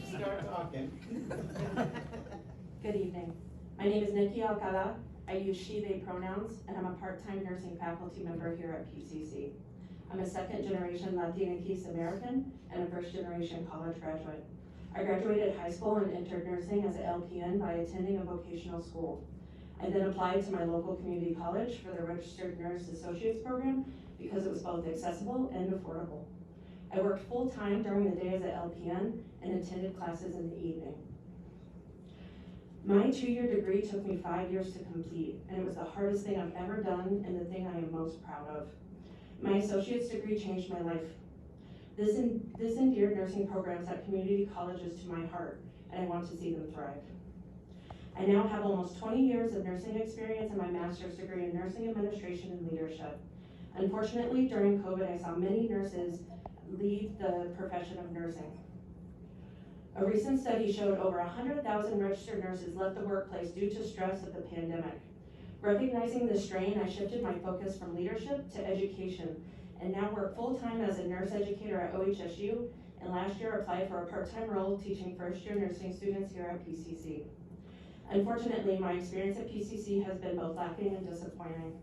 Start talking. Good evening. My name is Nicki Alcala. I use she, they pronouns, and I'm a part-time nursing faculty member here at PCC. I'm a second-generation Latinx American and a first-generation college graduate. I graduated high school and entered nursing as an LPN by attending a vocational school. I then applied to my local community college for the Registered Nurse Associates program because it was both accessible and affordable. I worked full-time during the day as an LPN and attended classes in the evening. My 2-year degree took me 5 years to complete, and it was the hardest thing I've ever done and the thing I am most proud of. My associate's degree changed my life. This endeared nursing programs at community colleges to my heart, and I want to see them thrive. I now have almost 20 years of nursing experience and my master's degree in nursing administration and leadership. Unfortunately, during COVID, I saw many nurses leave the profession of nursing. A recent study showed over 100,000 registered nurses left the workplace due to stress of the pandemic. Recognizing the strain, I shifted my focus from leadership to education and now work full-time as a nurse educator at OHSU, and last year applied for a part-time role teaching first-year nursing students here at PCC. Unfortunately, my experience at PCC has been both lacking and disappointing.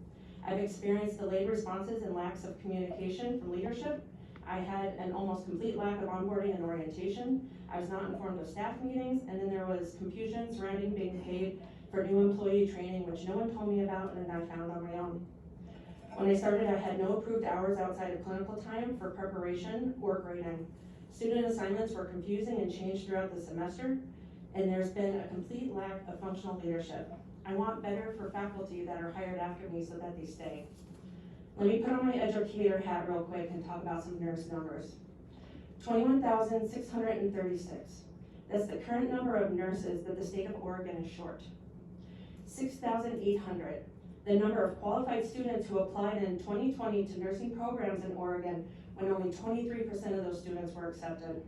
I've experienced delayed responses and lacks of communication from leadership. I had an almost complete lack of onboarding and orientation. I was not informed of staff meetings, and then there was confusion surrounding being paid for new employee training, which no one told me about and I found on my own. When I started, I had no approved hours outside of clinical time for preparation or grading. Student assignments were confusing and changed throughout the semester, and there's been a complete lack of functional leadership. I want better for faculty that are hired after me so that they stay. Let me put on my educator hat real quick and talk about some nurse numbers. 21,636. That's the current number of nurses that the state of Oregon is short. 6,800. The number of qualified students who applied in 2020 to nursing programs in Oregon when only 23% of those students were accepted.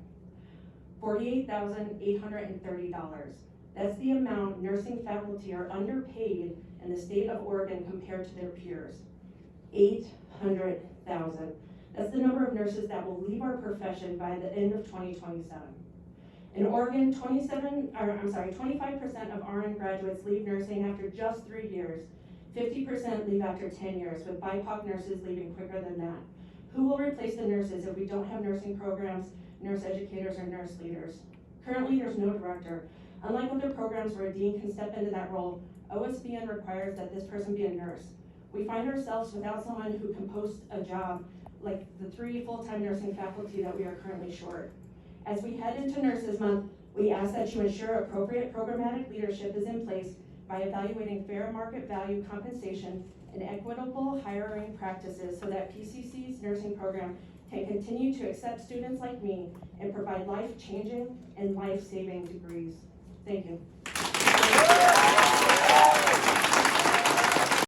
$48,830. That's the amount nursing faculty are underpaid in the state of Oregon compared to their peers. 800,000. That's the number of nurses that will leave our profession by the end of 2027. In Oregon, 25% of RN graduates leave nursing after just 3 years. 50% leave after 10 years, with BIPOC nurses leaving quicker than that. Who will replace the nurses if we don't have nursing programs, nurse educators, or nurse leaders? Currently, there's no director. Unlike other programs where a dean can step into that role, OSBN requires that this person be a nurse. We find ourselves without someone who can post a job like the 3 full-time nursing faculty that we are currently short. As we head into Nurses Month, we ask that you ensure appropriate programmatic leadership is in place by evaluating fair market value compensation and equitable hiring practices so that PCC's nursing program can continue to accept students like me and provide life-changing and life-saving degrees. Thank you.